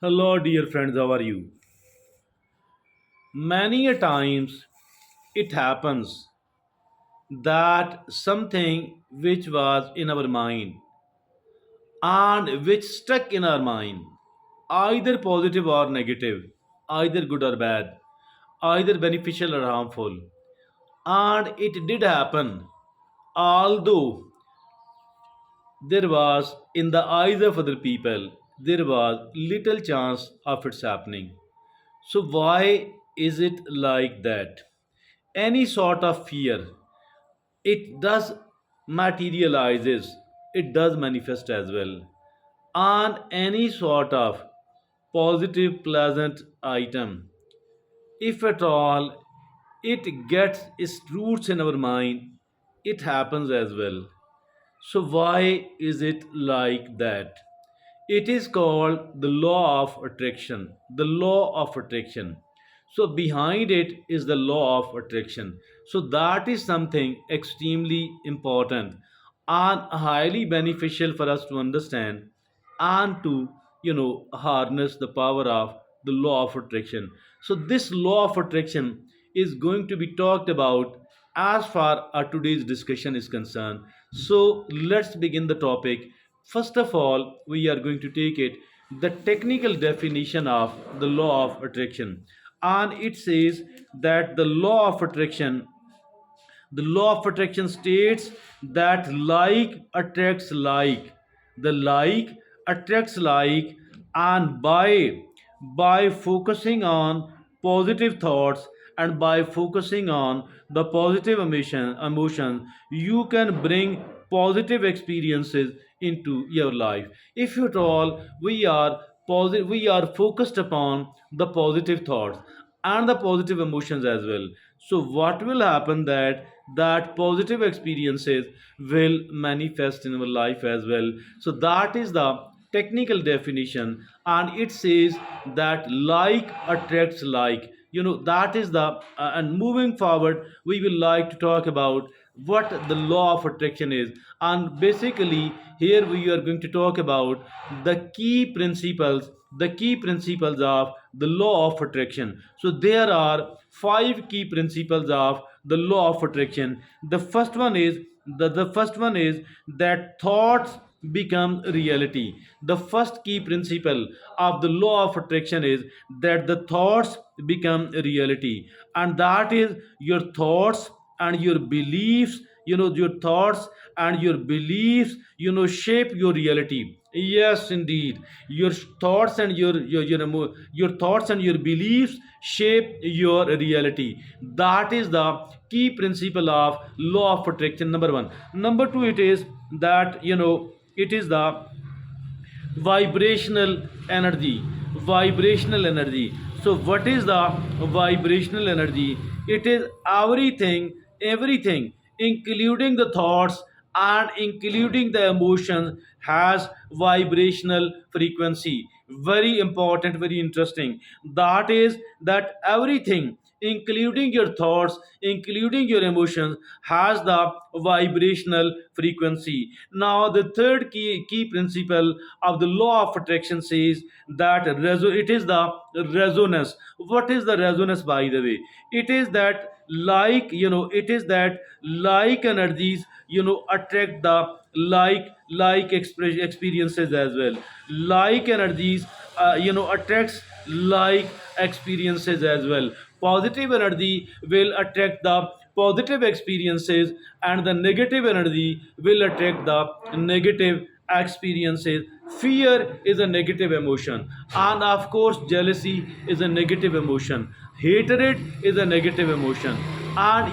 Hello, dear friends, how are you? Many a times it happens that something which was in our mind and which stuck in our mind, either positive or negative, either good or bad, either beneficial or harmful, and it did happen, although there was, in the eyes of other people, there was little chance of its happening. So, why is it like that? Any sort of fear, it does materializes, it does manifest as well. And any sort of positive, pleasant item, if at all it gets its roots in our mind, it happens as well. So, why is it like that? It is called the law of attraction. The law of attraction. So, behind it is the law of attraction. So, that is something extremely important and highly beneficial for us to understand and to, harness the power of the law of attraction. So, this law of attraction is going to be talked about as far as today's discussion is concerned. So, let's begin the topic. First of all, we are going to take it the technical definition of the law of attraction. And it says that the law of attraction states that like attracts like. The like attracts like, and by focusing on positive thoughts and by focusing on the positive emotion, you can bring positive experiences into your life. If at all we are focused upon the positive thoughts and the positive emotions as well, so what will happen that positive experiences will manifest in our life as well. So that is the technical definition, and it says that like attracts like. That is the and moving forward, we will like to talk about what the law of attraction is. And basically here we are going to talk about the key principles of the law of attraction. So there are five key principles of the law of attraction. The first one is that thoughts become reality. The first key principle of the law of attraction is that the thoughts become reality, and that is your thoughts and your beliefs. Your thoughts and your beliefs shape your reality. Yes, indeed, your thoughts and your thoughts and your beliefs shape your reality. That is the key principle of law of attraction, number one. Number two, it is that it is the vibrational vibrational energy. So what is the vibrational energy? It is everything including the thoughts and including the emotions has vibrational frequency. Very important, very interesting. That is that everything including your thoughts, including your emotions, has the vibrational frequency. Now the third key principle of the law of attraction says that it is the resonance. What is the resonance, by the way? It is that like energies attract the experiences as well. Like energies attracts like experiences as well. Positive energy will attract the positive experiences, and the negative energy will attract the negative experiences. Fear is a negative emotion, and of course jealousy is a negative emotion. Hatred is a negative emotion, and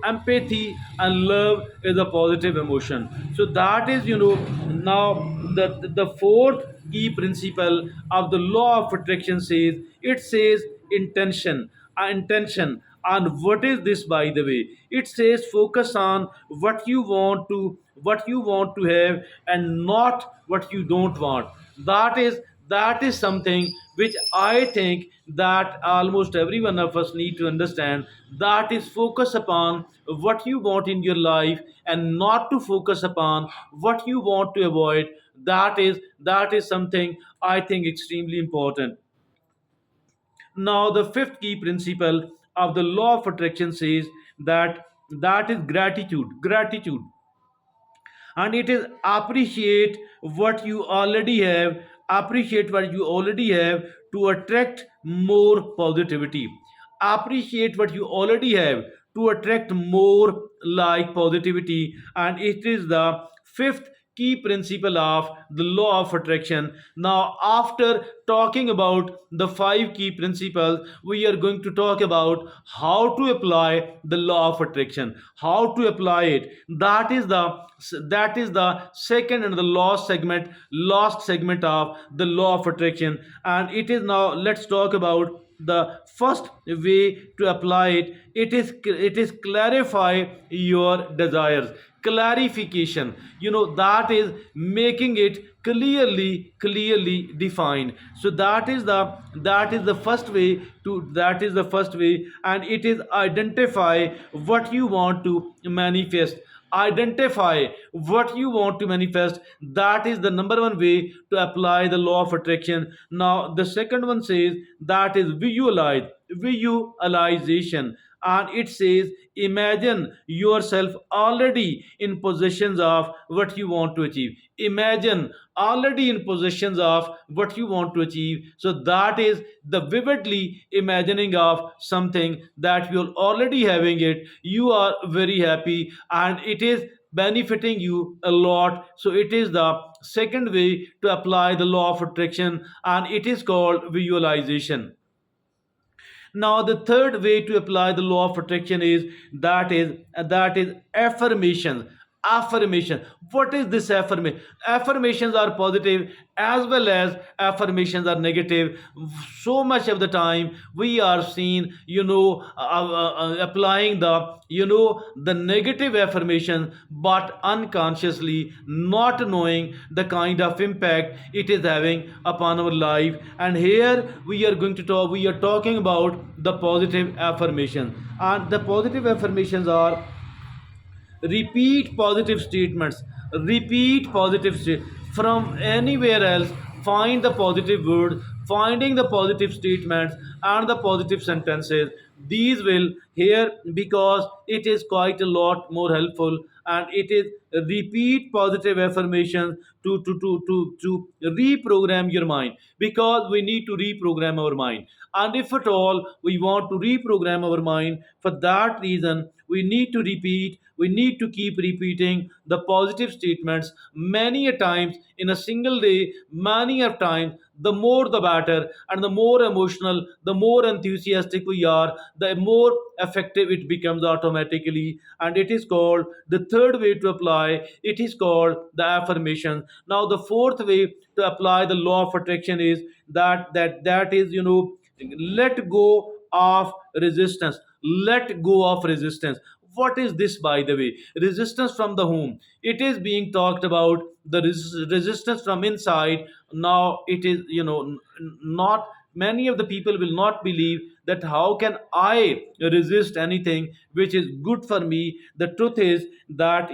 empathy and love is a positive emotion. So that is now the fourth key principle of the law of attraction says, it says intention. Intention. And what is this, by the way? It says focus on what you want to have, and not what you don't want. That is something which I think that almost every one of us need to understand. That is focus upon what you want in your life and not to focus upon what you want to avoid. That is something I think extremely important. Now, the fifth key principle of the law of attraction says that that is gratitude. Gratitude, and it is appreciate what you already have. Appreciate what you already have to attract more positivity. Appreciate what you already have to attract more like positivity. And it is the fifth key principle of the law of attraction. Now, after talking about the five key principles, we are going to talk about how to apply the law of attraction. How to apply it. That is the second and the last segment of the law of attraction. And it is now, let's talk about the first way to apply it. It is clarify your desires. Clarification, that is making it clearly defined. So that is the first way, and it is identify what you want to manifest. Identify what you want to manifest. That is the number one way to apply the law of attraction. Now, the second one says that is visualization. And it says imagine yourself already in possessions of what you want to achieve. Imagine already in possessions of what you want to achieve. So that is the vividly imagining of something that you're already having it, you are very happy, and it is benefiting you a lot. So it is the second way to apply the law of attraction, and it is called visualization. Now, the third way to apply the law of attraction is that is affirmation. Affirmation. What is this affirmation? Affirmations are positive as well as affirmations are negative. So much of the time we are seen, applying the negative affirmation, but unconsciously not knowing the kind of impact it is having upon our life. And here we are talking about the positive affirmation. And the positive affirmations are repeat positive statements. Repeat positive from anywhere else. Find the positive words, finding the positive statements and the positive sentences. These will here, because it is quite a lot more helpful. And it is repeat positive affirmations to reprogram your mind, because we need to reprogram our mind. And if at all we want to reprogram our mind, for that reason we need to keep repeating the positive statements many a times in a single day, many a times. The more the better, and the more emotional, the more enthusiastic we are, the more effective it becomes automatically. And it is called the third way to apply, it is called the affirmation. Now, the fourth way to apply the law of attraction is that is, let go of resistance. Let go of resistance. What is this, by the way? Resistance from the whom? It is being talked about the resistance from inside. Now, it is, not many of the people will not believe that how can I resist anything which is good for me. The truth is that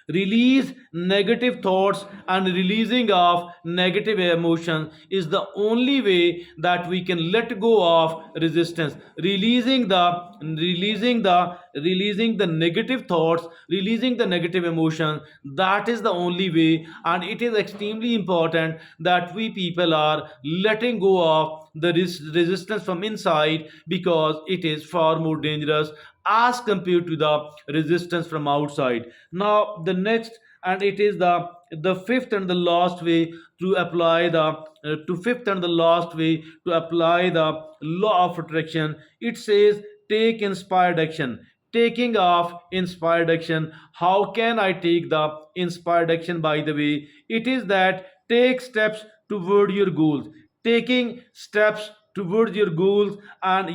release negative thoughts, and releasing of negative emotions is the only way that we can let go of resistance. Releasing the negative thoughts, releasing the negative emotions, that is the only way. And it is extremely important that we people are letting go of the resistance from inside, because it is far more dangerous as compared to the resistance from outside. Now, the next, and it is the fifth and the last way to apply the law of attraction. It says take inspired action. Taking of inspired action. How can I take the inspired action? By the way, it is that take steps toward your goals. Taking steps towards your goals, and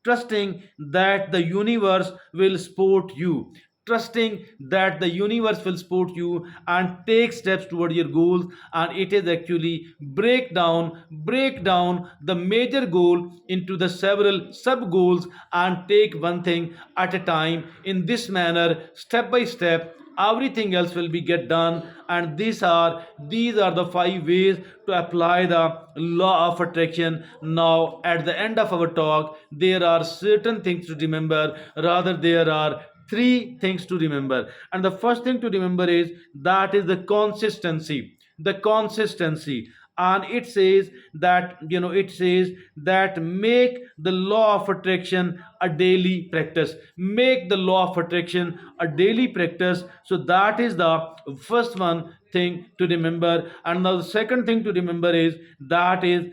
trusting that the universe will support you. trusting that the universe will support you and take steps toward your goals. And it is actually break down the major goal into the several sub goals and take one thing at a time. In this manner, step by step, everything else will be get done. And these are the five ways to apply the law of attraction. Now at the end of our talk, there are certain things to remember, rather there are three things to remember. And the first thing to remember is that is the consistency. And it says that make the law of attraction a daily practice. Make the law of attraction a daily practice. So that is the first one thing to remember. And now the second thing to remember is that is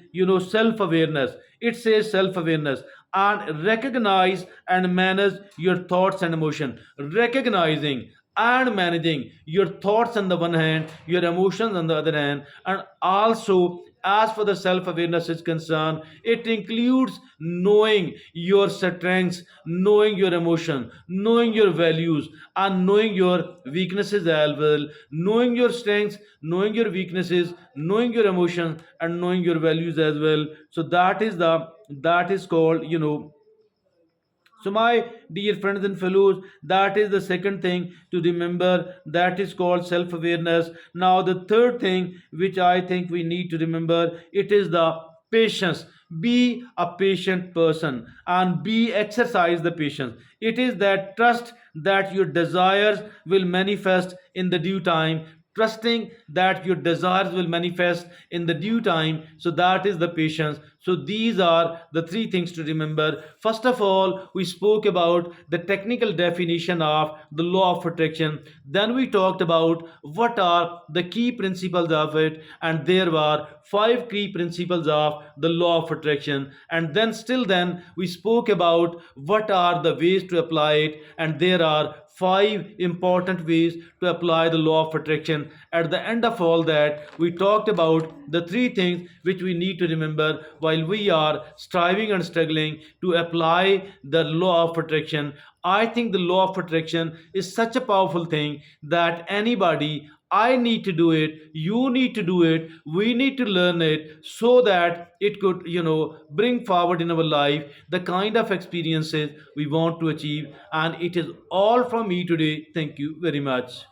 self awareness. It says self awareness and recognize and manage your thoughts and emotion. Recognizing and managing your thoughts on the one hand, your emotions on the other hand. And also, as for the self awareness is concerned, it includes knowing your strengths, knowing your emotion, knowing your values, and knowing your weaknesses as well. Knowing your strengths, knowing your weaknesses, knowing your emotions, and knowing your values as well. So that is called so, my dear friends and fellows, that is the second thing to remember, that is called self awareness. Now, the third thing which I think we need to remember, it is the patience. Be a patient person and be exercise the patience. It is that trust that your desires will manifest in the due time, trusting that your desires will manifest in the due time. So that is the patience. So these are the three things to remember. First of all, we spoke about the technical definition of the law of attraction. Then we talked about what are the key principles of it, and there were five key principles of the law of attraction. And then we spoke about what are the ways to apply it, and there are five important ways to apply the law of attraction. At the end of all that, we talked about the three things which we need to remember while we are striving and struggling to apply the law of attraction. I think the law of attraction is such a powerful thing that anybody, I need to do it, you need to do it, we need to learn it so that it could, bring forward in our life the kind of experiences we want to achieve. And it is all from me today. Thank you very much.